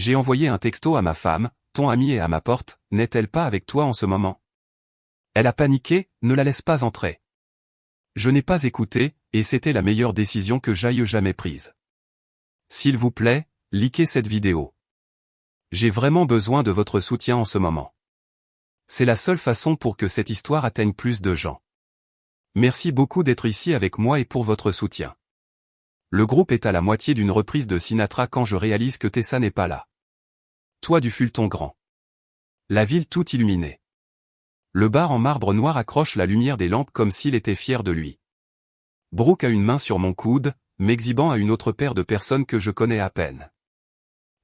J'ai envoyé un texto à ma femme, ton amie est à ma porte, n'est-elle pas avec toi en ce moment? Elle a paniqué, ne la laisse pas entrer. Je n'ai pas écouté, et c'était la meilleure décision que j'aille jamais prise. S'il vous plaît, likez cette vidéo. J'ai vraiment besoin de votre soutien en ce moment. C'est la seule façon pour que cette histoire atteigne plus de gens. Merci beaucoup d'être ici avec moi et pour votre soutien. Le groupe est à la moitié d'une reprise de Sinatra quand je réalise que Tessa n'est pas là. Toit du Fulton Grand. La ville tout illuminée. Le bar en marbre noir accroche la lumière des lampes comme s'il était fier de lui. Brooke a une main sur mon coude, m'exhibant à une autre paire de personnes que je connais à peine.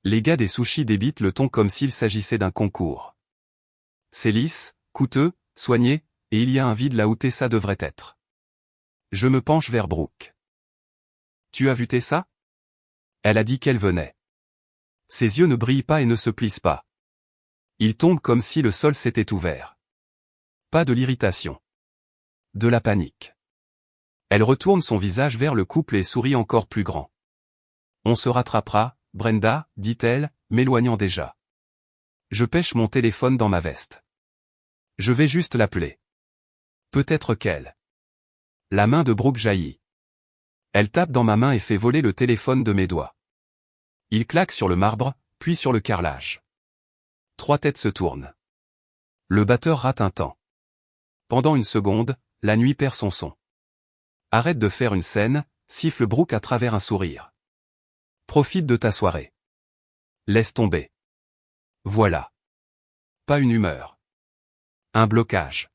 Les gars des sushis débitent le ton comme s'il s'agissait d'un concours. C'est lisse, coûteux, soigné, et il y a un vide là où Tessa devrait être. Je me penche vers Brooke. Tu as vu Tessa? Elle a dit qu'elle venait. Ses yeux ne brillent pas et ne se plissent pas. Ils tombent comme si le sol s'était ouvert. Pas de l'irritation. De la panique. Elle retourne son visage vers le couple et sourit encore plus grand. On se rattrapera, Brenda, dit-elle, m'éloignant déjà. Je pêche mon téléphone dans ma veste. Je vais juste l'appeler. Peut-être qu'elle. La main de Brooke jaillit. Elle tape dans ma main et fait voler le téléphone de mes doigts. Il claque sur le marbre, puis sur le carrelage. 3 têtes se tournent. Le batteur rate un temps. Pendant une seconde, la nuit perd son son. Arrête de faire une scène, siffle Brooke à travers un sourire. Profite de ta soirée. Laisse tomber. Voilà. Pas une humeur. Un blocage.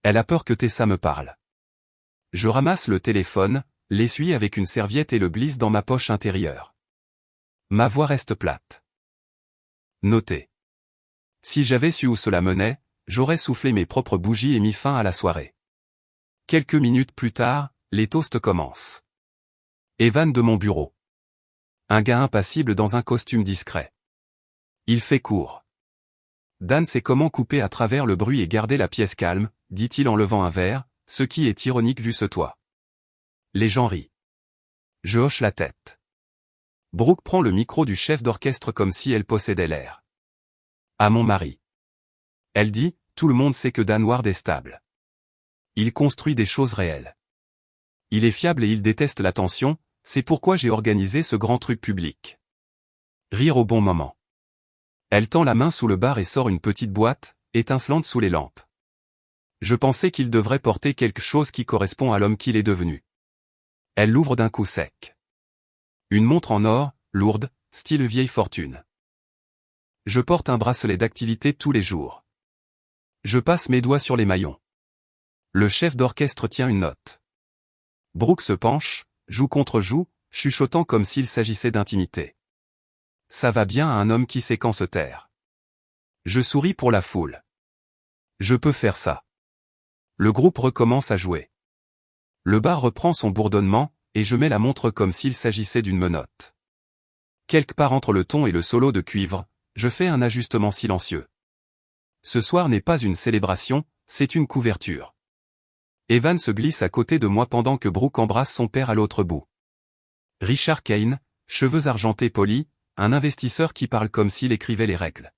Elle a peur que Tessa me parle. Je ramasse le téléphone, l'essuie avec une serviette et le glisse dans ma poche intérieure. Ma voix reste plate. Notez. Si j'avais su où cela menait, j'aurais soufflé mes propres bougies et mis fin à la soirée. Quelques minutes plus tard, les toasts commencent. Evan de mon bureau. Un gars impassible dans un costume discret. Il fait court. Dan sait comment couper à travers le bruit et garder la pièce calme, dit-il en levant un verre, ce qui est ironique vu ce toit. Les gens rient. Je hoche la tête. Brooke prend le micro du chef d'orchestre comme si elle possédait l'air. À mon mari. Elle dit, tout le monde sait que Dan Ward est stable. Il construit des choses réelles. Il est fiable et il déteste l'attention, c'est pourquoi j'ai organisé ce grand truc public. Rire au bon moment. Elle tend la main sous le bar et sort une petite boîte, étincelante sous les lampes. Je pensais qu'il devrait porter quelque chose qui correspond à l'homme qu'il est devenu. Elle l'ouvre d'un coup sec. Une montre en or, lourde, style vieille fortune. Je porte un bracelet d'activité tous les jours. Je passe mes doigts sur les maillons. Le chef d'orchestre tient une note. Brooke se penche, joue contre joue, chuchotant comme s'il s'agissait d'intimité. Ça va bien à un homme qui sait quand se taire. Je souris pour la foule. Je peux faire ça. Le groupe recommence à jouer. Le bar reprend son bourdonnement, et je mets la montre comme s'il s'agissait d'une menotte. Quelque part entre le ton et le solo de cuivre, je fais un ajustement silencieux. Ce soir n'est pas une célébration, c'est une couverture. Evan se glisse à côté de moi pendant que Brooke embrasse son père à l'autre bout. Richard Kane, cheveux argentés polis, un investisseur qui parle comme s'il écrivait les règles.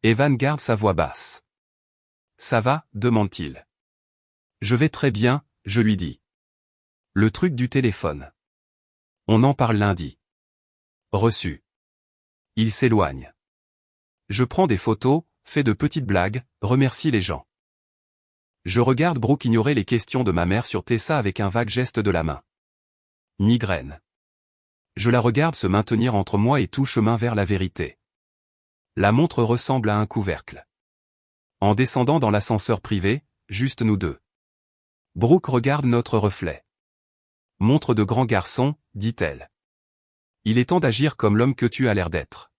Evan garde sa voix basse. Ça va, demande-t-il. Je vais très bien, je lui dis. Le truc du téléphone. On en parle lundi. Reçu. Il s'éloigne. Je prends des photos, fais de petites blagues, remercie les gens. Je regarde Brooke ignorer les questions de ma mère sur Tessa avec un vague geste de la main. Migraine. Je la regarde se maintenir entre moi et tout chemin vers la vérité. La montre ressemble à un couvercle. En descendant dans l'ascenseur privé, juste nous deux. Brooke regarde notre reflet. Montre de grand garçon, dit-elle. Il est temps d'agir comme l'homme que tu as l'air d'être.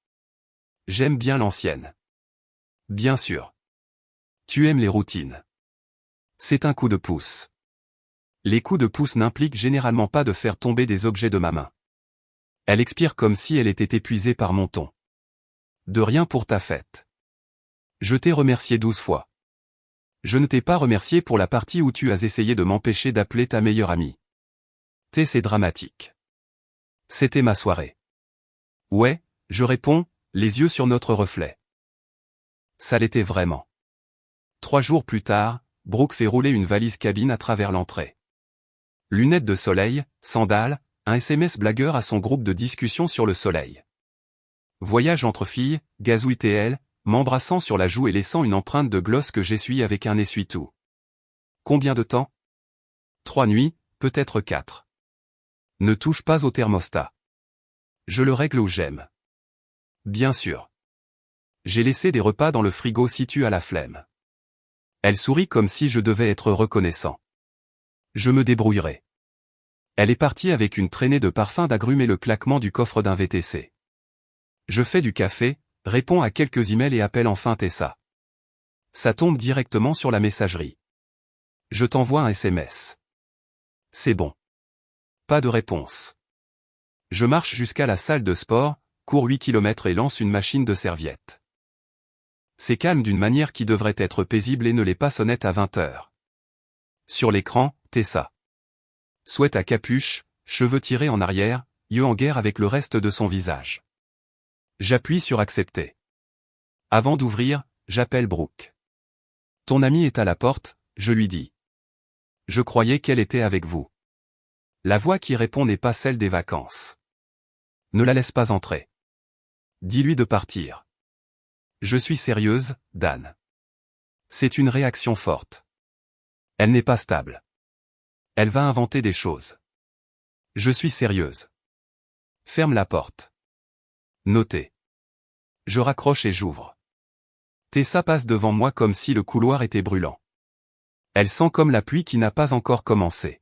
J'aime bien l'ancienne. Bien sûr. Tu aimes les routines. C'est un coup de pouce. Les coups de pouce n'impliquent généralement pas de faire tomber des objets de ma main. Elle expire comme si elle était épuisée par mon ton. De rien pour ta fête. Je t'ai remercié 12 fois. Je ne t'ai pas remercié pour la partie où tu as essayé de m'empêcher d'appeler ta meilleure amie. C'est dramatique. C'était ma soirée. Ouais, Je réponds, les yeux sur notre reflet. Ça l'était vraiment. 3 jours plus tard, Brooke fait rouler une valise cabine à travers l'entrée. Lunettes de soleil, sandales, un SMS blagueur à son groupe de discussion sur le soleil. Voyage entre filles, gazouille TL, m'embrassant sur la joue et laissant une empreinte de gloss que j'essuie avec un essuie-tout. Combien de temps? 3 nuits, peut-être 4. Ne touche pas au thermostat. Je le règle où j'aime. Bien sûr. J'ai laissé des repas dans le frigo si tu as la flemme. Elle sourit comme si je devais être reconnaissant. Je me débrouillerai. Elle est partie avec une traînée de parfum d'agrumes et le claquement du coffre d'un VTC. Je fais du café, réponds à quelques emails et appelle enfin Tessa. Ça tombe directement sur la messagerie. Je t'envoie un SMS. C'est bon. Pas de réponse. Je marche jusqu'à la salle de sport, cours 8 km et lance une machine de serviettes. C'est calme d'une manière qui devrait être paisible et ne l'est pas, sonnette à 20h. Sur l'écran, Tessa. Sweat à capuche, cheveux tirés en arrière, yeux en guerre avec le reste de son visage. J'appuie sur accepter. Avant d'ouvrir, j'appelle Brooke. Ton amie est à la porte, je lui dis. Je croyais qu'elle était avec vous. La voix qui répond n'est pas celle des vacances. Ne la laisse pas entrer. Dis-lui de partir. Je suis sérieuse, Dan. C'est une réaction forte. Elle n'est pas stable. Elle va inventer des choses. Je suis sérieuse. Ferme la porte. Notez. Je raccroche et j'ouvre. Tessa passe devant moi comme si le couloir était brûlant. Elle sent comme la pluie qui n'a pas encore commencé.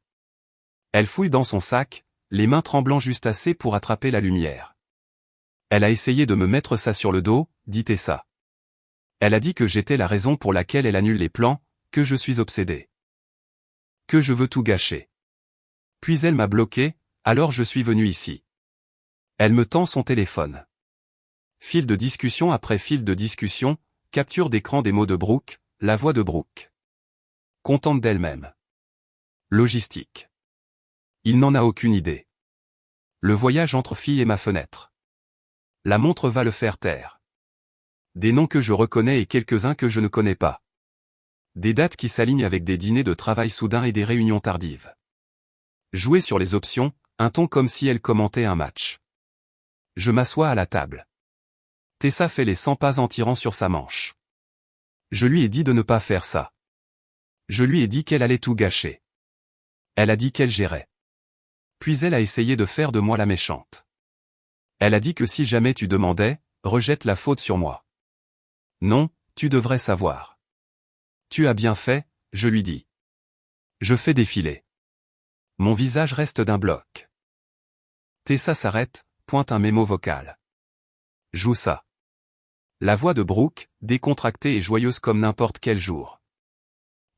Elle fouille dans son sac, les mains tremblant juste assez pour attraper la lumière. Elle a essayé de me mettre ça sur le dos, dit Tessa. Elle a dit que j'étais la raison pour laquelle elle annule les plans, que je suis obsédé. Que je veux tout gâcher. Puis elle m'a bloqué, alors je suis venu ici. Elle me tend son téléphone. Fil de discussion après fil de discussion, capture d'écran des mots de Brooke, la voix de Brooke. Contente d'elle-même. Logistique. Il n'en a aucune idée. Le voyage entre filles et ma fenêtre. La montre va le faire taire. Des noms que je reconnais et quelques-uns que je ne connais pas. Des dates qui s'alignent avec des dîners de travail soudains et des réunions tardives. Jouer sur les options, un ton comme si elle commentait un match. Je m'assois à la table. Tessa fait les 100 pas en tirant sur sa manche. Je lui ai dit de ne pas faire ça. Je lui ai dit qu'elle allait tout gâcher. Elle a dit qu'elle gérait. Puis elle a essayé de faire de moi la méchante. Elle a dit que si jamais tu demandais, rejette la faute sur moi. Non, tu devrais savoir. Tu as bien fait, je lui dis. Je fais défiler. Mon visage reste d'un bloc. Tessa s'arrête, pointe un mémo vocal. Joue ça. La voix de Brooke, décontractée et joyeuse comme n'importe quel jour.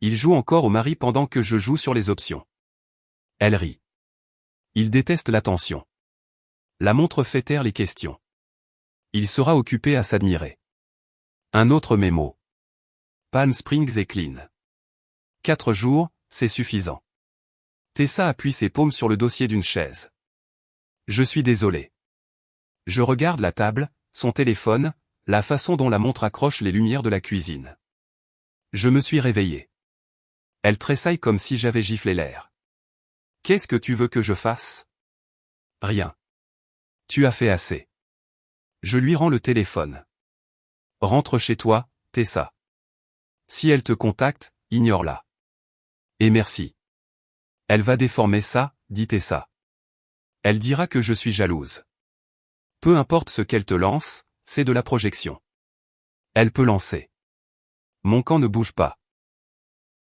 Il joue encore au mari pendant que je joue sur les options. Elle rit. Il déteste l'attention. La montre fait taire les questions. Il sera occupé à s'admirer. Un autre mémo. Palm Springs est clean. 4 jours, c'est suffisant. Tessa appuie ses paumes sur le dossier d'une chaise. Je suis désolé. Je regarde la table, son téléphone, la façon dont la montre accroche les lumières de la cuisine. Je me suis réveillé. Elle tressaille comme si j'avais giflé l'air. Qu'est-ce que tu veux que je fasse? Rien. Tu as fait assez. Je lui rends le téléphone. Rentre chez toi, Tessa. Si elle te contacte, ignore-la. Et merci. Elle va déformer ça, dit Tessa. Elle dira que je suis jalouse. Peu importe ce qu'elle te lance, c'est de la projection. Elle peut lancer. Mon camp ne bouge pas.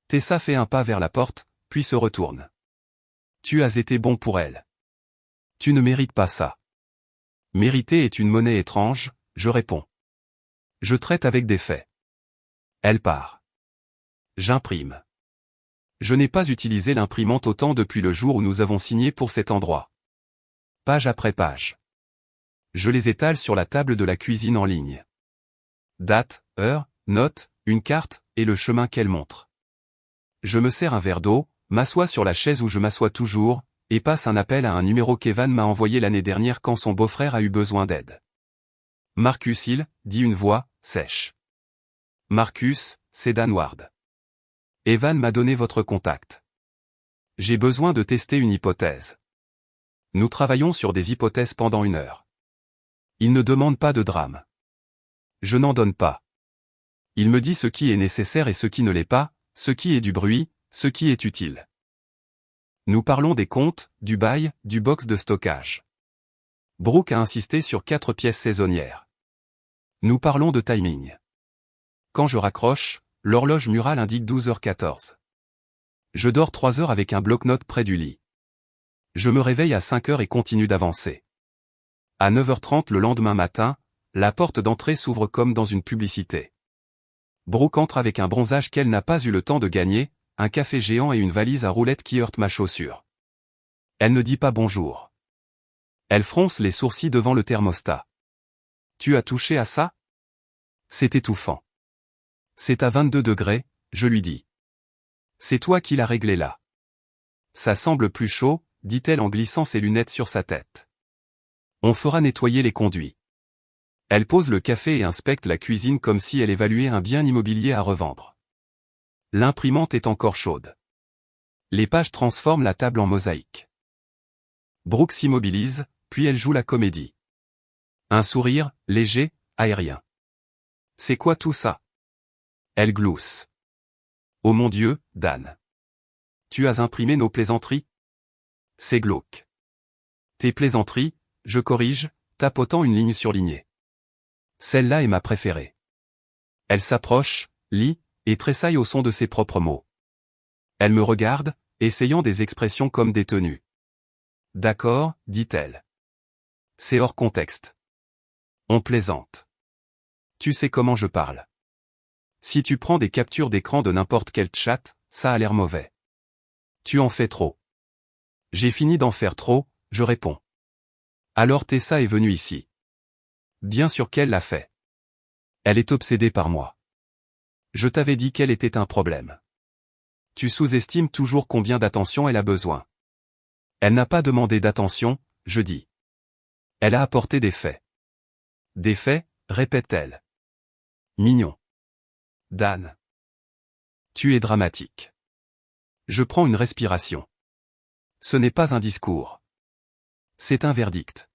Tessa fait un pas vers la porte, puis se retourne. Tu as été bon pour elle. Tu ne mérites pas ça. Mériter est une monnaie étrange, je réponds. Je traite avec des faits. Elle part. J'imprime. Je n'ai pas utilisé l'imprimante autant depuis le jour où nous avons signé pour cet endroit. Page après page. Je les étale sur la table de la cuisine en ligne. Date, heure, note, une carte, et le chemin qu'elle montre. Je me sers un verre d'eau, m'assois sur la chaise où je m'assois toujours, et passe un appel à un numéro qu'Evan m'a envoyé l'année dernière quand son beau-frère a eu besoin d'aide. Marcus Hill, dit une voix, sèche. Marcus, c'est Dan Ward. Evan m'a donné votre contact. J'ai besoin de tester une hypothèse. Nous travaillons sur des hypothèses pendant 1 heure. Il ne demande pas de drame. Je n'en donne pas. Il me dit ce qui est nécessaire et ce qui ne l'est pas, ce qui est du bruit, ce qui est utile. Nous parlons des comptes, du bail, du box de stockage. Brooke a insisté sur 4 pièces saisonnières. Nous parlons de timing. Quand je raccroche, l'horloge murale indique 12h14. Je dors 3 heures avec un bloc-notes près du lit. Je me réveille à 5 heures et continue d'avancer. À 9h30 le lendemain matin, la porte d'entrée s'ouvre comme dans une publicité. Brooke entre avec un bronzage qu'elle n'a pas eu le temps de gagner, un café géant et une valise à roulettes qui heurte ma chaussure. Elle ne dit pas bonjour. Elle fronce les sourcils devant le thermostat. Tu as touché à ça? C'est étouffant. C'est à 22 degrés, je lui dis. C'est toi qui l'as réglé là. Ça semble plus chaud, dit-elle en glissant ses lunettes sur sa tête. On fera nettoyer les conduits. Elle pose le café et inspecte la cuisine comme si elle évaluait un bien immobilier à revendre. L'imprimante est encore chaude. Les pages transforment la table en mosaïque. Brooke s'immobilise, puis elle joue la comédie. Un sourire, léger, aérien. C'est quoi tout ça? Elle glousse. Oh mon Dieu, Dan. Tu as imprimé nos plaisanteries? C'est glauque. Tes plaisanteries, je corrige, tapotant une ligne surlignée. Celle-là est ma préférée. Elle s'approche, lit, et tressaille au son de ses propres mots. Elle me regarde, essayant des expressions comme détenues. D'accord, dit-elle. C'est hors contexte. On plaisante. Tu sais comment je parle. Si tu prends des captures d'écran de n'importe quel chat, ça a l'air mauvais. Tu en fais trop. J'ai fini d'en faire trop, je réponds. Alors Tessa est venue ici. Bien sûr qu'elle l'a fait. Elle est obsédée par moi. Je t'avais dit qu'elle était un problème. Tu sous-estimes toujours combien d'attention elle a besoin. Elle n'a pas demandé d'attention, je dis. Elle a apporté des faits. Des faits, répète-t-elle. Mignon. Dan. Tu es dramatique. Je prends une respiration. Ce n'est pas un discours. C'est un verdict.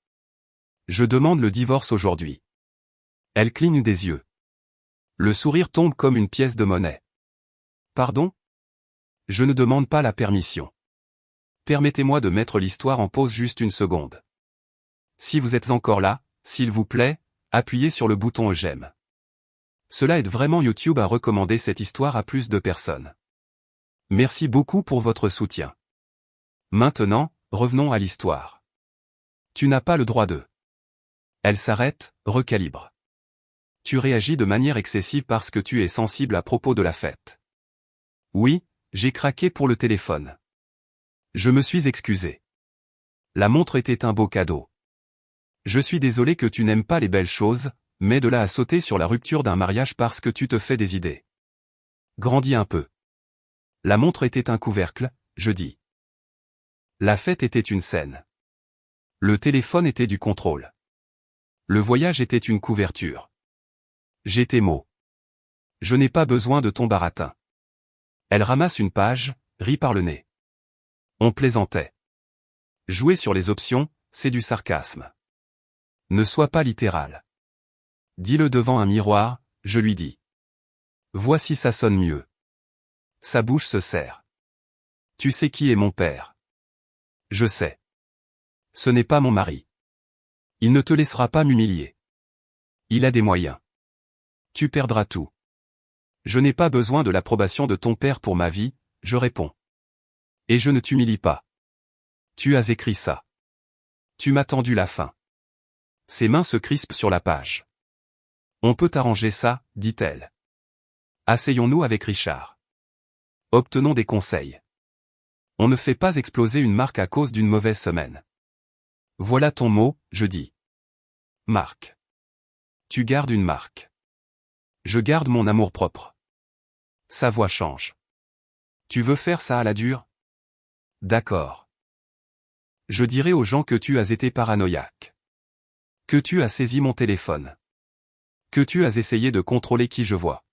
Je demande le divorce aujourd'hui. Elle cligne des yeux. Le sourire tombe comme une pièce de monnaie. Pardon? Je ne demande pas la permission. Permettez-moi de mettre l'histoire en pause juste 1 seconde. Si vous êtes encore là, s'il vous plaît, appuyez sur le bouton j'aime. Cela aide vraiment YouTube à recommander cette histoire à plus de personnes. Merci beaucoup pour votre soutien. Maintenant, revenons à l'histoire. Tu n'as pas le droit de... Elle s'arrête, recalibre. Tu réagis de manière excessive parce que tu es sensible à propos de la fête. Oui, j'ai craqué pour le téléphone. Je me suis excusé. La montre était un beau cadeau. Je suis désolé que tu n'aimes pas les belles choses, mais de là à sauter sur la rupture d'un mariage parce que tu te fais des idées. Grandis un peu. La montre était un couvercle, je dis. La fête était une scène. Le téléphone était du contrôle. Le voyage était une couverture. J'ai tes mots. Je n'ai pas besoin de ton baratin. Elle ramasse une page, rit par le nez. On plaisantait. Jouer sur les options, c'est du sarcasme. Ne sois pas littéral. Dis-le devant un miroir, je lui dis. Voici ça sonne mieux. Sa bouche se serre. Tu sais qui est mon père? Je sais. Ce n'est pas mon mari. Il ne te laissera pas m'humilier. Il a des moyens. Tu perdras tout. Je n'ai pas besoin de l'approbation de ton père pour ma vie, je réponds. Et je ne t'humilie pas. Tu as écrit ça. Tu m'as tendu la fin. Ses mains se crispent sur la page. On peut arranger ça, dit-elle. Asseyons-nous avec Richard. Obtenons des conseils. On ne fait pas exploser une marque à cause d'une mauvaise semaine. Voilà ton mot, je dis. Marque. Tu gardes une marque. Je garde mon amour-propre. Sa voix change. Tu veux faire ça à la dure? D'accord. Je dirai aux gens que tu as été paranoïaque. Que tu as saisi mon téléphone. Que tu as essayé de contrôler qui je vois.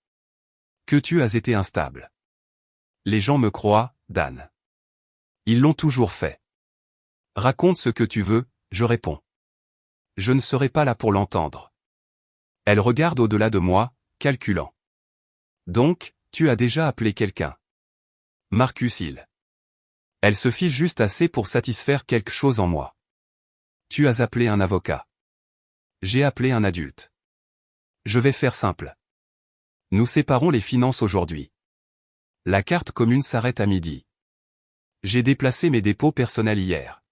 Que tu as été instable. Les gens me croient, Dan. Ils l'ont toujours fait. Raconte ce que tu veux, je réponds. Je ne serai pas là pour l'entendre. Elle regarde au-delà de moi, calculant. Donc, tu as déjà appelé quelqu'un. Marcus Hill. Elle se fiche juste assez pour satisfaire quelque chose en moi. Tu as appelé un avocat. J'ai appelé un adulte. Je vais faire simple. Nous séparons les finances aujourd'hui. La carte commune s'arrête à midi. J'ai déplacé mes dépôts personnels hier.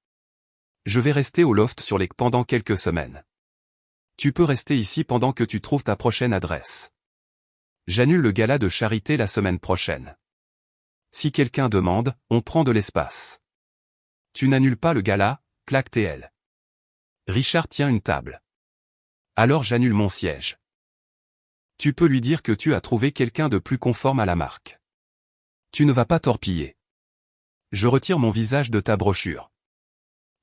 Je vais rester au loft sur les pendant quelques semaines. Tu peux rester ici pendant que tu trouves ta prochaine adresse. J'annule le gala de charité la semaine prochaine. Si quelqu'un demande, on prend de l'espace. Tu n'annules pas le gala, claque TL. Richard tient une table. Alors j'annule mon siège. Tu peux lui dire que tu as trouvé quelqu'un de plus conforme à la marque. Tu ne vas pas torpiller. Je retire mon visage de ta brochure.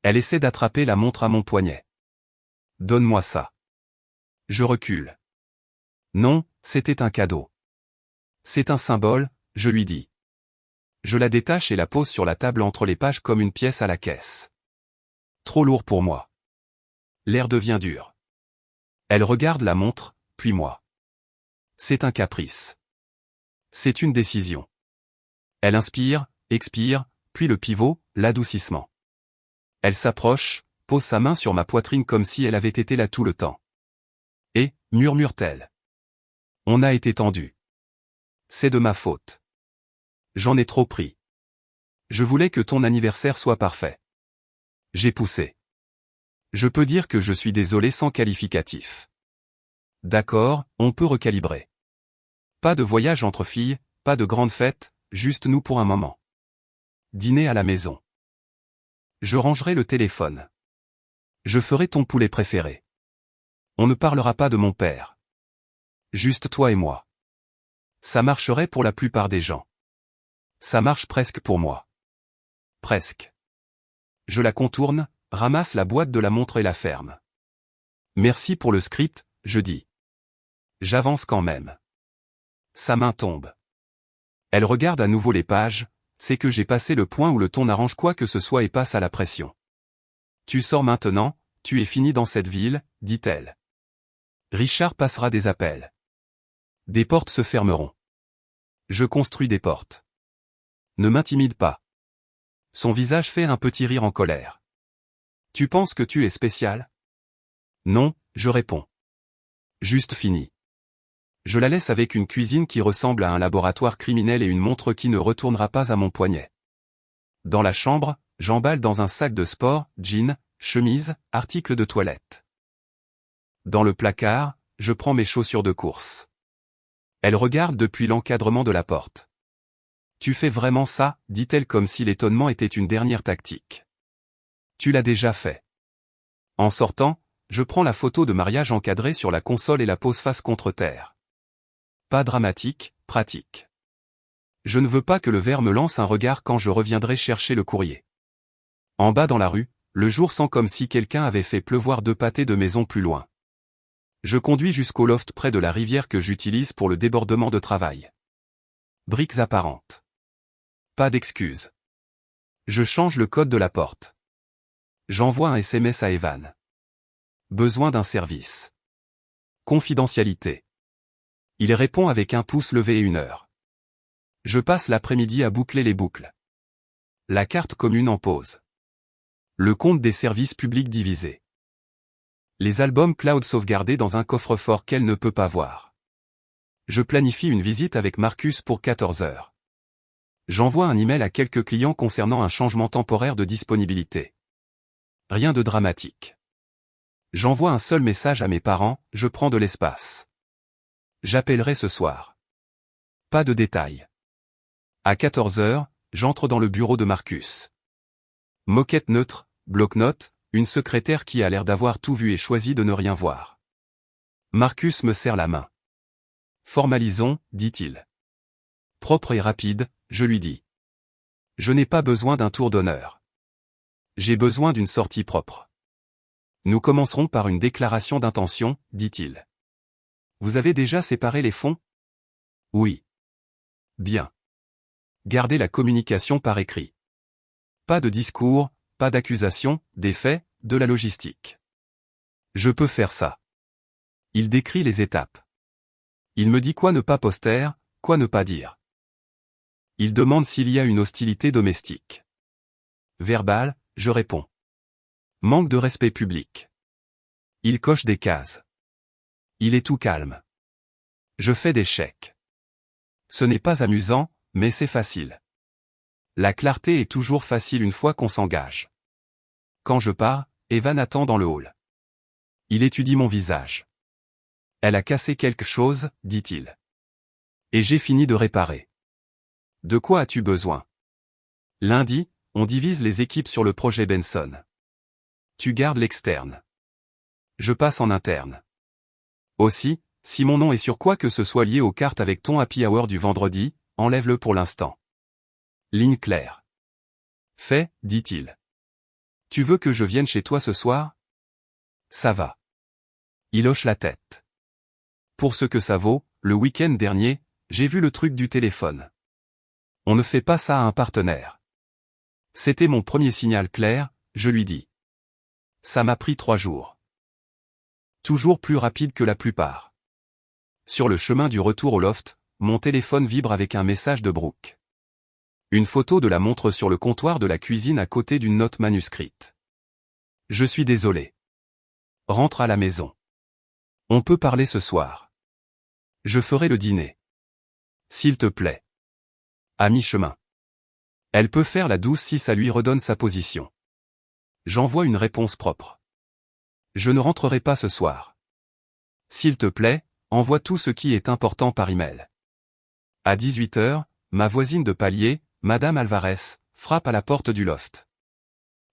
Elle essaie d'attraper la montre à mon poignet. Donne-moi ça. Je recule. Non, c'était un cadeau. C'est un symbole, je lui dis. Je la détache et la pose sur la table entre les pages comme une pièce à la caisse. Trop lourd pour moi. L'air devient dur. Elle regarde la montre, puis moi. C'est un caprice. C'est une décision. Elle inspire, expire, puis le pivot, l'adoucissement. Elle s'approche, pose sa main sur ma poitrine comme si elle avait été là tout le temps. Et, murmure-t-elle. On a été tendu. C'est de ma faute. J'en ai trop pris. Je voulais que ton anniversaire soit parfait. J'ai poussé. Je peux dire que je suis désolé sans qualificatif. D'accord, on peut recalibrer. Pas de voyage entre filles, pas de grande fête, juste nous pour un moment. Dîner à la maison. Je rangerai le téléphone. Je ferai ton poulet préféré. On ne parlera pas de mon père. Juste toi et moi. Ça marcherait pour la plupart des gens. Ça marche presque pour moi. Presque. Je la contourne, ramasse la boîte de la montre et la ferme. Merci pour le script, je dis. J'avance quand même. Sa main tombe. Elle regarde à nouveau les pages, c'est que j'ai passé le point où le ton arrange quoi que ce soit et passe à la pression. Tu sors maintenant, tu es fini dans cette ville, dit-elle. Richard passera des appels. Des portes se fermeront. Je construis des portes. Ne m'intimide pas. Son visage fait un petit rire en colère. Tu penses que tu es spécial? Non, je réponds. Juste fini. Je la laisse avec une cuisine qui ressemble à un laboratoire criminel et une montre qui ne retournera pas à mon poignet. Dans la chambre, j'emballe dans un sac de sport, jeans, chemise, articles de toilette. Dans le placard, je prends mes chaussures de course. Elle regarde depuis l'encadrement de la porte. Tu fais vraiment ça, dit-elle comme si l'étonnement était une dernière tactique. Tu l'as déjà fait. En sortant, je prends la photo de mariage encadrée sur la console et la pose face contre terre. Pas dramatique, pratique. Je ne veux pas que le verre me lance un regard quand je reviendrai chercher le courrier. En bas dans la rue, le jour sent comme si quelqu'un avait fait pleuvoir 2 pâtés de maison plus loin. Je conduis jusqu'au loft près de la rivière que j'utilise pour le débordement de travail. Briques apparentes. Pas d'excuses. Je change le code de la porte. J'envoie un SMS à Evan. Besoin d'un service. Confidentialité. Il répond avec un pouce levé et une heure. Je passe l'après-midi à boucler les boucles. La carte commune en pause. Le compte des services publics divisé. Les albums cloud sauvegardés dans un coffre-fort qu'elle ne peut pas voir. Je planifie une visite avec Marcus pour 14 heures. J'envoie un email à quelques clients concernant un changement temporaire de disponibilité. Rien de dramatique. J'envoie un seul message à mes parents, je prends de l'espace. J'appellerai ce soir. Pas de détails. À 14 heures, j'entre dans le bureau de Marcus. Moquette neutre, bloc-notes, une secrétaire qui a l'air d'avoir tout vu et choisi de ne rien voir. Marcus me serre la main. Formalisons, dit-il. Propre et rapide, je lui dis. Je n'ai pas besoin d'un tour d'honneur. J'ai besoin d'une sortie propre. Nous commencerons par une déclaration d'intention, dit-il. Vous avez déjà séparé les fonds? Oui. Bien. Gardez la communication par écrit. Pas de discours, pas d'accusation, des faits, de la logistique. Je peux faire ça. Il décrit les étapes. Il me dit quoi ne pas poster, quoi ne pas dire. Il demande s'il y a une hostilité domestique. Verbal, je réponds. Manque de respect public. Il coche des cases. Il est tout calme. Je fais des chèques. Ce n'est pas amusant, mais c'est facile. La clarté est toujours facile une fois qu'on s'engage. Quand je pars, Evan attend dans le hall. Il étudie mon visage. Elle a cassé quelque chose, dit-il. Et j'ai fini de réparer. De quoi as-tu besoin? Lundi, on divise les équipes sur le projet Benson. Tu gardes l'externe. Je passe en interne. Aussi, si mon nom est sur quoi que ce soit lié aux cartes avec ton happy hour du vendredi, enlève-le pour l'instant. Ligne claire. Fait, dit-il. Tu veux que je vienne chez toi ce soir? Ça va. Il hoche la tête. Pour ce que ça vaut, le week-end dernier, j'ai vu le truc du téléphone. On ne fait pas ça à un partenaire. C'était mon premier signal clair, je lui dis. Ça m'a pris 3 jours. Toujours plus rapide que la plupart. Sur le chemin du retour au loft, mon téléphone vibre avec un message de Brooke. Une photo de la montre sur le comptoir de la cuisine à côté d'une note manuscrite. Je suis désolé. Rentre à la maison. On peut parler ce soir. Je ferai le dîner. S'il te plaît. À mi-chemin. Elle peut faire la douce si ça lui redonne sa position. J'envoie une réponse propre. Je ne rentrerai pas ce soir. S'il te plaît, envoie tout ce qui est important par email. À 18h, ma voisine de palier, Madame Alvarez, frappe à la porte du loft.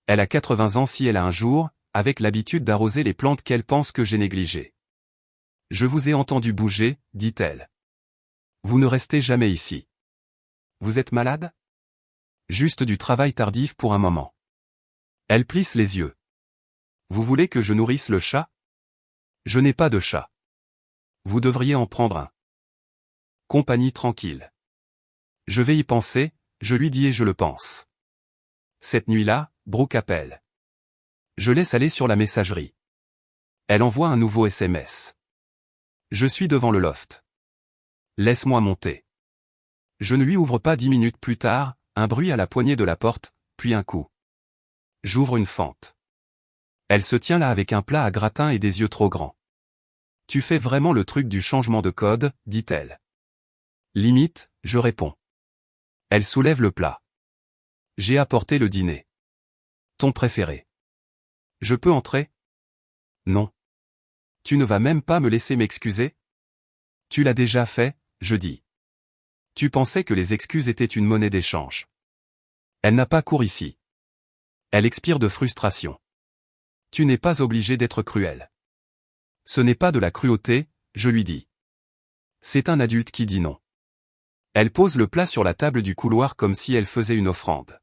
Elle a 80 ans si elle a un jour, avec l'habitude d'arroser les plantes qu'elle pense que j'ai négligées. Je vous ai entendu bouger, dit-elle. Vous ne restez jamais ici. Vous êtes malade? Juste du travail tardif pour un moment. Elle plisse les yeux. Vous voulez que je nourrisse le chat? Je n'ai pas de chat. Vous devriez en prendre un. Compagnie tranquille. Je vais y penser, je lui dis et je le pense. Cette nuit-là, Brooke appelle. Je laisse aller sur la messagerie. Elle envoie un nouveau SMS. Je suis devant le loft. Laisse-moi monter. Je ne lui ouvre pas 10 minutes plus tard, un bruit à la poignée de la porte, puis un coup. J'ouvre une fente. Elle se tient là avec un plat à gratin et des yeux trop grands. Tu fais vraiment le truc du changement de code, dit-elle. Limite, je réponds. Elle soulève le plat. J'ai apporté le dîner. Ton préféré. Je peux entrer? Non. Tu ne vas même pas me laisser m'excuser? Tu l'as déjà fait, je dis. Tu pensais que les excuses étaient une monnaie d'échange. Elle n'a pas cours ici. Elle expire de frustration. Tu n'es pas obligé d'être cruel. Ce n'est pas de la cruauté, je lui dis. C'est un adulte qui dit non. Elle pose le plat sur la table du couloir comme si elle faisait une offrande.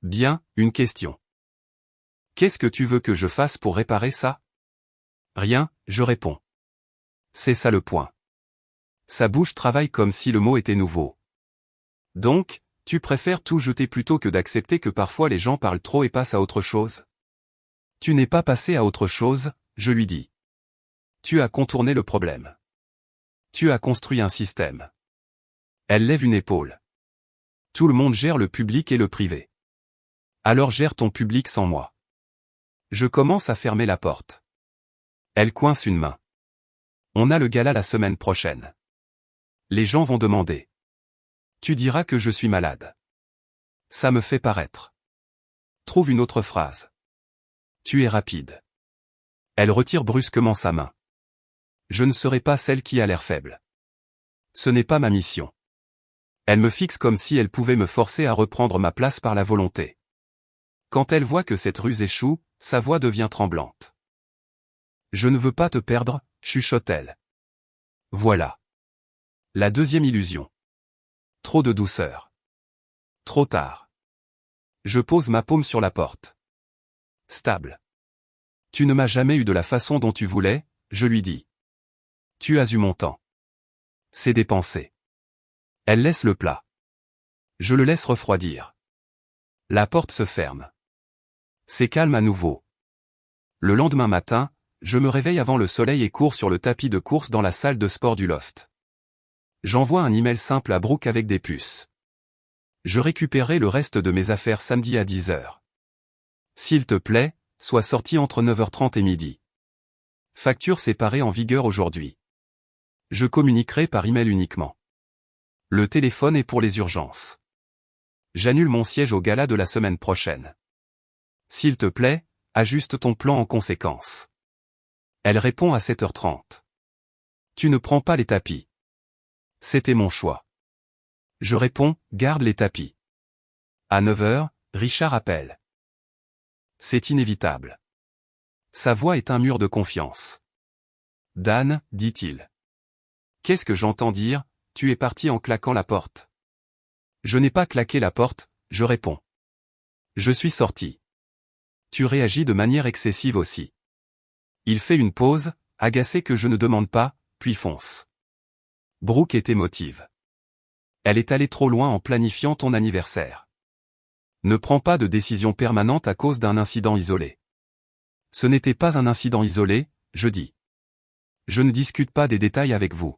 Bien, une question. Qu'est-ce que tu veux que je fasse pour réparer ça? Rien, je réponds. C'est ça le point. Sa bouche travaille comme si le mot était nouveau. Donc, tu préfères tout jeter plutôt que d'accepter que parfois les gens parlent trop et passent à autre chose? Tu n'es pas passé à autre chose, je lui dis. Tu as contourné le problème. Tu as construit un système. Elle lève une épaule. Tout le monde gère le public et le privé. Alors gère ton public sans moi. Je commence à fermer la porte. Elle coince une main. On a le gala la semaine prochaine. Les gens vont demander. Tu diras que je suis malade. Ça me fait paraître. Trouve une autre phrase. Tu es rapide. Elle retire brusquement sa main. Je ne serai pas celle qui a l'air faible. Ce n'est pas ma mission. Elle me fixe comme si elle pouvait me forcer à reprendre ma place par la volonté. Quand elle voit que cette ruse échoue, sa voix devient tremblante. Je ne veux pas te perdre, chuchote-t-elle. Voilà. La deuxième illusion. Trop de douceur. Trop tard. Je pose ma paume sur la porte. Stable. Tu ne m'as jamais eu de la façon dont tu voulais, je lui dis. Tu as eu mon temps. C'est dépensé. Elle laisse le plat. Je le laisse refroidir. La porte se ferme. C'est calme à nouveau. Le lendemain matin, je me réveille avant le soleil et cours sur le tapis de course dans la salle de sport du loft. J'envoie un email simple à Brooke avec des puces. Je récupérerai le reste de mes affaires samedi à 10h. S'il te plaît, sois sorti entre 9h30 et midi. Facture séparée en vigueur aujourd'hui. Je communiquerai par email uniquement. Le téléphone est pour les urgences. J'annule mon siège au gala de la semaine prochaine. S'il te plaît, ajuste ton plan en conséquence. Elle répond à 7h30. Tu ne prends pas les tapis. C'était mon choix. Je réponds, garde les tapis. À 9h, Richard appelle. C'est inévitable. Sa voix est un mur de confiance. Dan, dit-il. Qu'est-ce que j'entends dire, tu es parti en claquant la porte. Je n'ai pas claqué la porte, je réponds. Je suis sorti. Tu réagis de manière excessive aussi. Il fait une pause, agacé que je ne demande pas, puis fonce. Brooke est émotive. Elle est allée trop loin en planifiant ton anniversaire. Ne prends pas de décision permanente à cause d'un incident isolé. Ce n'était pas un incident isolé, je dis. Je ne discute pas des détails avec vous.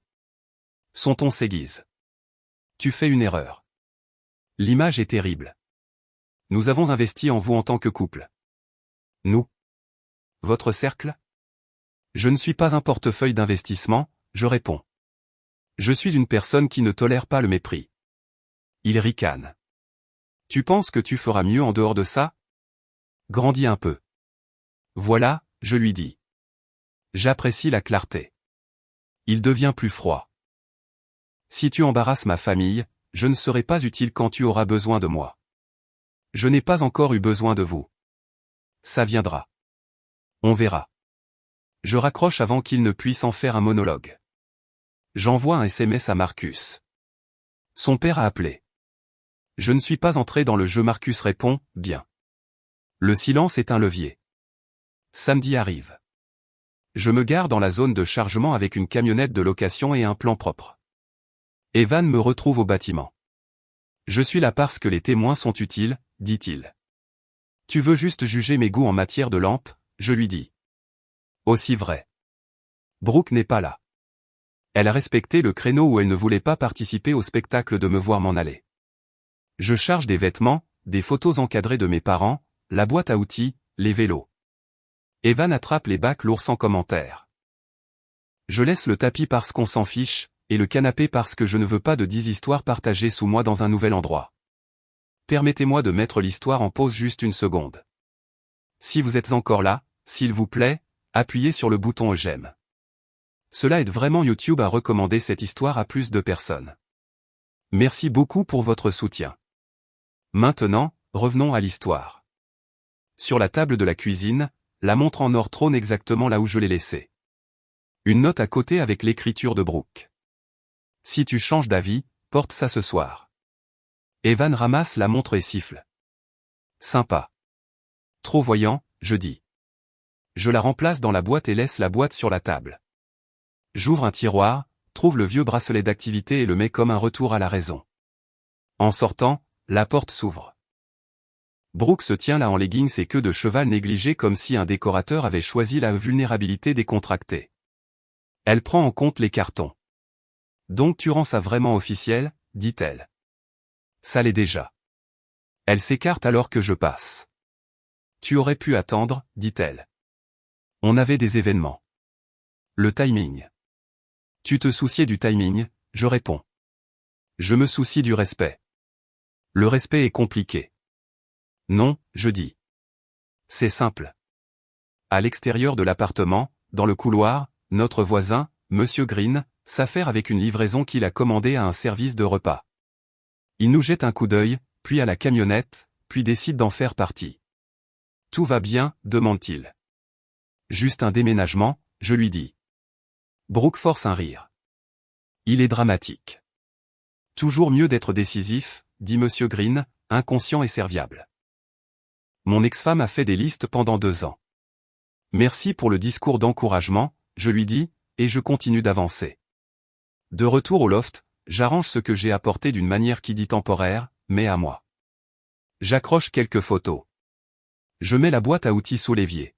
Son ton s'aiguise. Tu fais une erreur. L'image est terrible. Nous avons investi en vous en tant que couple. Nous. Votre cercle? Je ne suis pas un portefeuille d'investissement, je réponds. Je suis une personne qui ne tolère pas le mépris. Il ricane. Tu penses que tu feras mieux en dehors de ça? Grandis un peu. Voilà, je lui dis. J'apprécie la clarté. Il devient plus froid. Si tu embarrasses ma famille, je ne serai pas utile quand tu auras besoin de moi. Je n'ai pas encore eu besoin de vous. Ça viendra. On verra. Je raccroche avant qu'il ne puisse en faire un monologue. J'envoie un SMS à Marcus. Son père a appelé. Je ne suis pas entré dans le jeu. Marcus répond, bien. Le silence est un levier. Samedi arrive. Je me gare dans la zone de chargement avec une camionnette de location et un plan propre. Evan me retrouve au bâtiment. Je suis là parce que les témoins sont utiles, dit-il. Tu veux juste juger mes goûts en matière de lampes, je lui dis. Aussi vrai. Brooke n'est pas là. Elle a respecté le créneau où elle ne voulait pas participer au spectacle de me voir m'en aller. Je charge des vêtements, des photos encadrées de mes parents, la boîte à outils, les vélos. Evan attrape les bacs lourds sans commentaire. Je laisse le tapis parce qu'on s'en fiche, et le canapé parce que je ne veux pas de 10 histoires partagées sous moi dans un nouvel endroit. Permettez-moi de mettre l'histoire en pause juste une seconde. Si vous êtes encore là, s'il vous plaît, appuyez sur le bouton j'aime. Cela aide vraiment YouTube à recommander cette histoire à plus de personnes. Merci beaucoup pour votre soutien. Maintenant, revenons à l'histoire. Sur la table de la cuisine, la montre en or trône exactement là où je l'ai laissée. Une note à côté avec l'écriture de Brooke. Si tu changes d'avis, porte ça ce soir. Evan ramasse la montre et siffle. Sympa. Trop voyant, je dis. Je la remplace dans la boîte et laisse la boîte sur la table. J'ouvre un tiroir, trouve le vieux bracelet d'activité et le mets comme un retour à la raison. En sortant, la porte s'ouvre. Brooke se tient là en leggings et queue de cheval négligée comme si un décorateur avait choisi la vulnérabilité décontractée. Elle prend en compte les cartons. Donc tu rends ça vraiment officiel, dit-elle. Ça l'est déjà. Elle s'écarte alors que je passe. Tu aurais pu attendre, dit-elle. On avait des événements. Le timing. Tu te souciais du timing, je réponds. Je me soucie du respect. Le respect est compliqué. Non, je dis. C'est simple. À l'extérieur de l'appartement, dans le couloir, notre voisin, Monsieur Green, s'affaire avec une livraison qu'il a commandée à un service de repas. Il nous jette un coup d'œil, puis à la camionnette, puis décide d'en faire partie. Tout va bien, demande-t-il. Juste un déménagement, je lui dis. Brooke force un rire. Il est dramatique. Toujours mieux d'être décisif, dit Monsieur Green, inconscient et serviable. Mon ex-femme a fait des listes pendant 2 ans. Merci pour le discours d'encouragement, je lui dis, et je continue d'avancer. De retour au loft, j'arrange ce que j'ai apporté d'une manière qui dit temporaire, mais à moi. J'accroche quelques photos. Je mets la boîte à outils sous l'évier.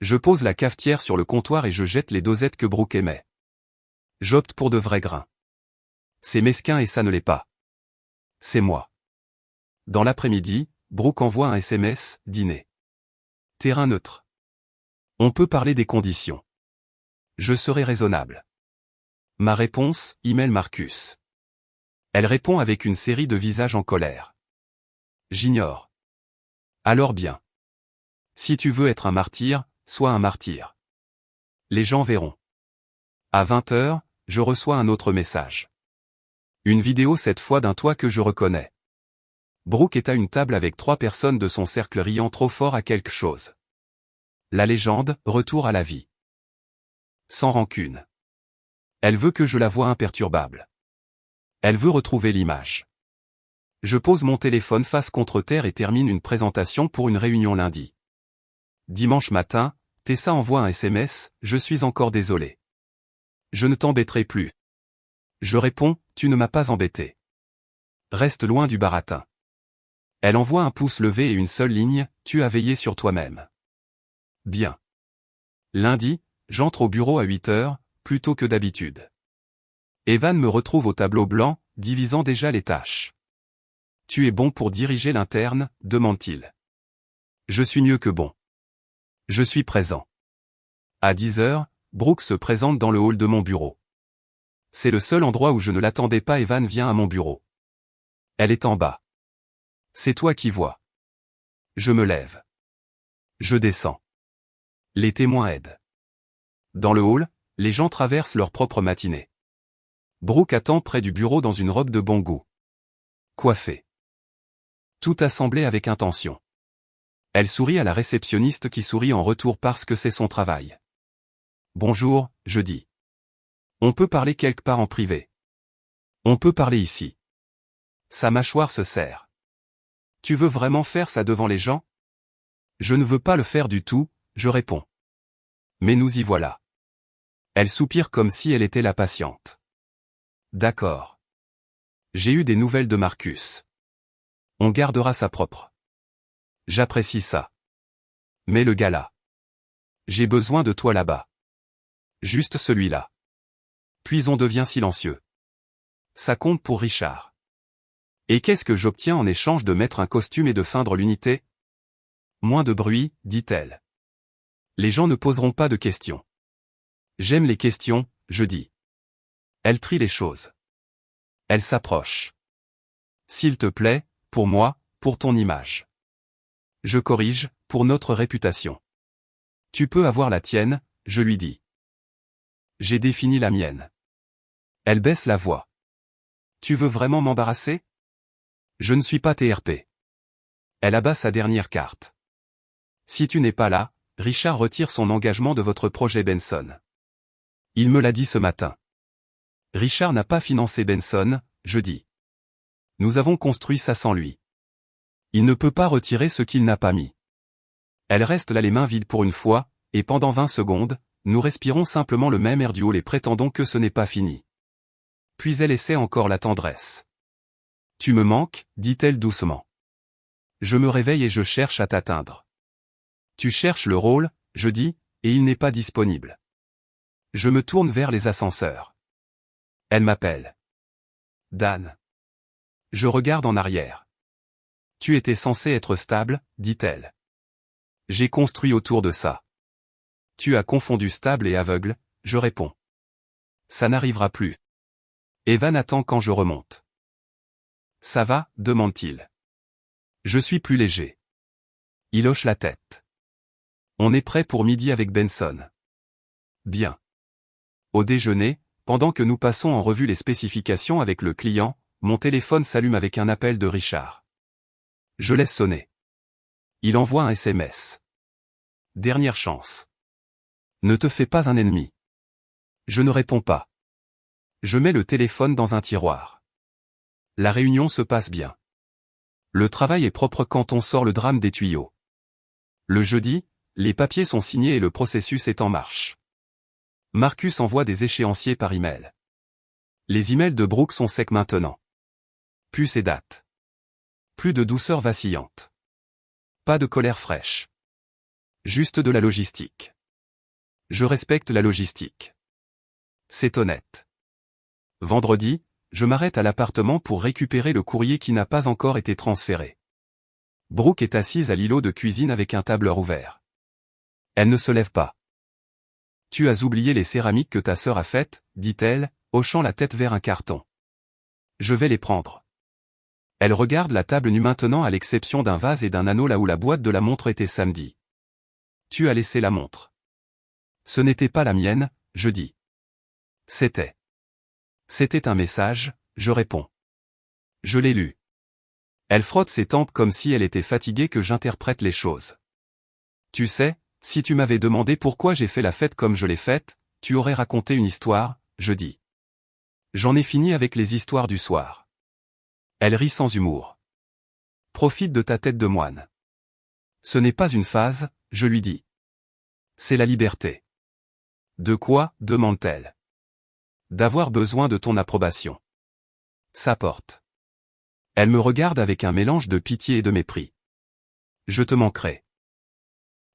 Je pose la cafetière sur le comptoir et je jette les dosettes que Brooke aimait. J'opte pour de vrais grains. C'est mesquin et ça ne l'est pas. C'est moi. Dans l'après-midi, Brooke envoie un SMS, dîner. Terrain neutre. On peut parler des conditions. Je serai raisonnable. Ma réponse, email Marcus. Elle répond avec une série de visages en colère. J'ignore. Alors bien. Si tu veux être un martyr, sois un martyr. Les gens verront. À 20h, je reçois un autre message. Une vidéo cette fois d'un toit que je reconnais. Brooke est à une table avec 3 personnes de son cercle riant trop fort à quelque chose. La légende, retour à la vie. Sans rancune. Elle veut que je la voie imperturbable. Elle veut retrouver l'image. Je pose mon téléphone face contre terre et termine une présentation pour une réunion lundi. Dimanche matin, Tessa envoie un SMS, je suis encore désolé. Je ne t'embêterai plus. Je réponds, tu ne m'as pas embêté. Reste loin du baratin. Elle envoie un pouce levé et une seule ligne, tu as veillé sur toi-même. Bien. Lundi, j'entre au bureau à 8h, plus tôt que d'habitude. Evan me retrouve au tableau blanc, divisant déjà les tâches. Tu es bon pour diriger l'interne, demande-t-il. Je suis mieux que bon. Je suis présent. À 10h, Brooke se présente dans le hall de mon bureau. C'est le seul endroit où je ne l'attendais pas. Evan vient à mon bureau. Elle est en bas. C'est toi qui vois. Je me lève. Je descends. Les témoins aident. Dans le hall, les gens traversent leur propre matinée. Brooke attend près du bureau dans une robe de bon goût. Coiffée. Tout assemblé avec intention. Elle sourit à la réceptionniste qui sourit en retour parce que c'est son travail. Bonjour, je dis. On peut parler quelque part en privé. On peut parler ici. Sa mâchoire se serre. Tu veux vraiment faire ça devant les gens? Je ne veux pas le faire du tout, je réponds. Mais nous y voilà. Elle soupire comme si elle était la patiente. D'accord. J'ai eu des nouvelles de Marcus. On gardera sa propre. J'apprécie ça. Mais le gars là. J'ai besoin de toi là-bas. Juste celui-là. Puis on devient silencieux. Ça compte pour Richard. Et qu'est-ce que j'obtiens en échange de mettre un costume et de feindre l'unité? Moins de bruit, dit-elle. Les gens ne poseront pas de questions. J'aime les questions, je dis. Elle trie les choses. Elle s'approche. S'il te plaît, pour moi, pour ton image. Je corrige, pour notre réputation. Tu peux avoir la tienne, je lui dis. J'ai défini la mienne. Elle baisse la voix. Tu veux vraiment m'embarrasser? Je ne suis pas TRP. Elle abat sa dernière carte. Si tu n'es pas là, Richard retire son engagement de votre projet Benson. Il me l'a dit ce matin. Richard n'a pas financé Benson, je dis. Nous avons construit ça sans lui. Il ne peut pas retirer ce qu'il n'a pas mis. Elle reste là les mains vides pour une fois, et pendant 20 secondes, nous respirons simplement le même air du hall et prétendons que ce n'est pas fini. Puis elle essaie encore la tendresse. Tu me manques, dit-elle doucement. Je me réveille et je cherche à t'atteindre. Tu cherches le rôle, je dis, et il n'est pas disponible. Je me tourne vers les ascenseurs. Elle m'appelle. Dan. Je regarde en arrière. Tu étais censé être stable, dit-elle. J'ai construit autour de ça. Tu as confondu stable et aveugle, je réponds. Ça n'arrivera plus. Evan attend quand je remonte. Ça va, demande-t-il. Je suis plus léger. Il hoche la tête. On est prêt pour midi avec Benson. Bien. Au déjeuner, pendant que nous passons en revue les spécifications avec le client, mon téléphone s'allume avec un appel de Richard. Je laisse sonner. Il envoie un SMS. Dernière chance. Ne te fais pas un ennemi. Je ne réponds pas. Je mets le téléphone dans un tiroir. La réunion se passe bien. Le travail est propre quand on sort le drame des tuyaux. Le jeudi, les papiers sont signés et le processus est en marche. Marcus envoie des échéanciers par email. Les emails de Brooke sont secs maintenant. Puce et date. Plus de douceur vacillante. Pas de colère fraîche. Juste de la logistique. Je respecte la logistique. C'est honnête. Vendredi, je m'arrête à l'appartement pour récupérer le courrier qui n'a pas encore été transféré. Brooke est assise à l'îlot de cuisine avec un tableur ouvert. Elle ne se lève pas. « Tu as oublié les céramiques que ta sœur a faites, dit-elle, hochant la tête vers un carton. Je vais les prendre. Elle regarde la table nue maintenant à l'exception d'un vase et d'un anneau là où la boîte de la montre était samedi. Tu as laissé la montre. Ce n'était pas la mienne, je dis. C'était. C'était un message, je réponds. Je l'ai lu. Elle frotte ses tempes comme si elle était fatiguée que j'interprète les choses. Tu sais, si tu m'avais demandé pourquoi j'ai fait la fête comme je l'ai faite, tu aurais raconté une histoire, je dis. J'en ai fini avec les histoires du soir. Elle rit sans humour. Profite de ta tête de moine. Ce n'est pas une phase, je lui dis. C'est la liberté. De quoi, demande-t-elle. D'avoir besoin de ton approbation. Ça porte. Elle me regarde avec un mélange de pitié et de mépris. Je te manquerai.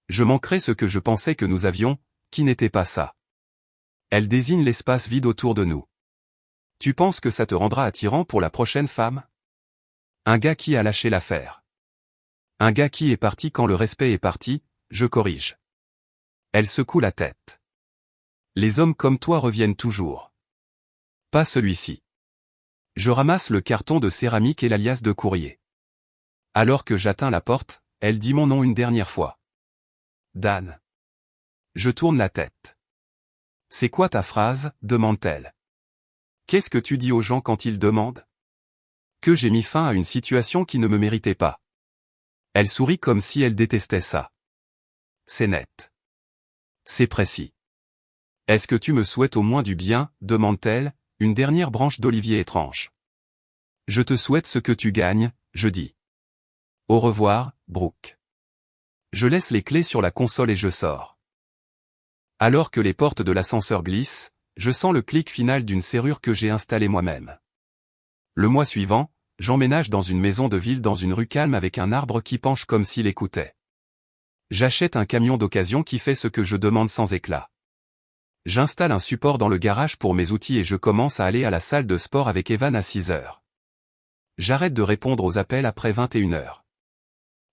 Je manquerai ce que je pensais que nous avions, qui n'était pas ça. Elle désigne l'espace vide autour de nous. Tu penses que ça te rendra attirant pour la prochaine femme? Un gars qui a lâché l'affaire. Un gars qui est parti quand le respect est parti, je corrige. Elle secoue la tête. Les hommes comme toi reviennent toujours. Pas celui-ci. Je ramasse le carton de céramique et l'alias de courrier. Alors que j'atteins la porte, elle dit mon nom une dernière fois. Dan. Je tourne la tête. C'est quoi ta phrase, demande-t-elle. Qu'est-ce que tu dis aux gens quand ils demandent? Que j'ai mis fin à une situation qui ne me méritait pas. Elle sourit comme si elle détestait ça. C'est net. C'est précis. Est-ce que tu me souhaites au moins du bien, demande-t-elle, une dernière branche d'olivier étrange. Je te souhaite ce que tu gagnes, je dis. Au revoir, Brooke. Je laisse les clés sur la console et je sors. Alors que les portes de l'ascenseur glissent, je sens le clic final d'une serrure que j'ai installée moi-même. Le mois suivant, j'emménage dans une maison de ville dans une rue calme avec un arbre qui penche comme s'il écoutait. J'achète un camion d'occasion qui fait ce que je demande sans éclat. J'installe un support dans le garage pour mes outils et je commence à aller à la salle de sport avec Evan à 6 heures. J'arrête de répondre aux appels après 21 heures.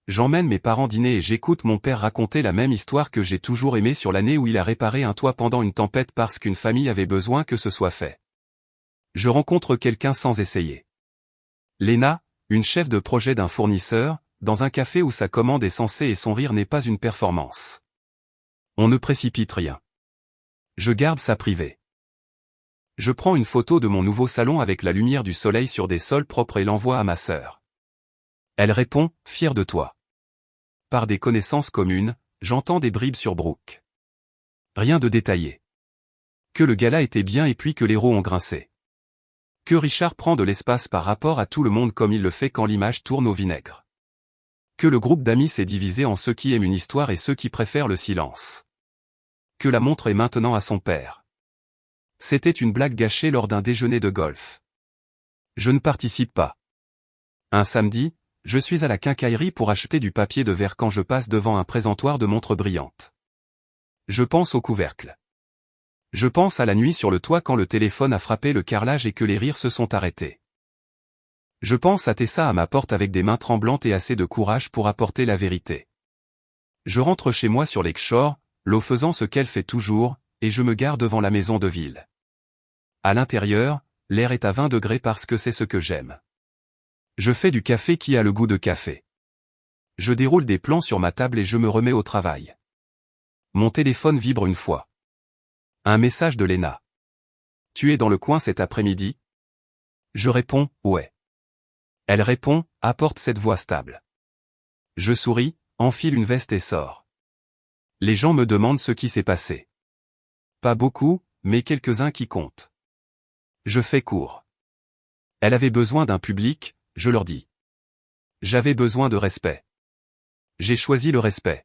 J'emmène mes parents dîner et j'écoute mon père raconter la même histoire que j'ai toujours aimée sur l'année où il a réparé un toit pendant une tempête parce qu'une famille avait besoin que ce soit fait. Je rencontre quelqu'un sans essayer. Lena, une chef de projet d'un fournisseur, dans un café où sa commande est censée et son rire n'est pas une performance. On ne précipite rien. Je garde ça privé. Je prends une photo de mon nouveau salon avec la lumière du soleil sur des sols propres et l'envoie à ma sœur. Elle répond, fière de toi. Par des connaissances communes, j'entends des bribes sur Brooke. Rien de détaillé. Que le gala était bien et puis que les roues ont grincé. Que Richard prend de l'espace par rapport à tout le monde comme il le fait quand l'image tourne au vinaigre. Que le groupe d'amis s'est divisé en ceux qui aiment une histoire et ceux qui préfèrent le silence. Que la montre est maintenant à son père. C'était une blague gâchée lors d'un déjeuner de golf. Je ne participe pas. Un samedi, je suis à la quincaillerie pour acheter du papier de verre quand je passe devant un présentoir de montres brillantes. Je pense au couvercle. Je pense à la nuit sur le toit quand le téléphone a frappé le carrelage et que les rires se sont arrêtés. Je pense à Tessa à ma porte avec des mains tremblantes et assez de courage pour apporter la vérité. Je rentre chez moi sur Lakeshore, l'eau faisant ce qu'elle fait toujours, et je me gare devant la maison de ville. À l'intérieur, l'air est à 20 degrés parce que c'est ce que j'aime. Je fais du café qui a le goût de café. Je déroule des plans sur ma table et je me remets au travail. Mon téléphone vibre une fois. Un message de Lena. Tu es dans le coin cet après-midi? Je réponds, ouais. Elle répond, apporte cette voix stable. Je souris, enfile une veste et sors. Les gens me demandent ce qui s'est passé. Pas beaucoup, mais quelques-uns qui comptent. Je fais court. Elle avait besoin d'un public, je leur dis. J'avais besoin de respect. J'ai choisi le respect.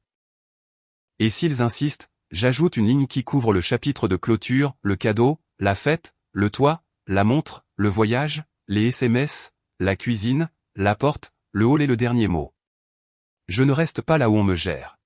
Et s'ils insistent, J'ajoute une ligne qui couvre le chapitre de clôture, le cadeau, la fête, le toit, la montre, le voyage, les SMS, la cuisine, la porte, le hall et le dernier mot. Je ne reste pas là où on me gère.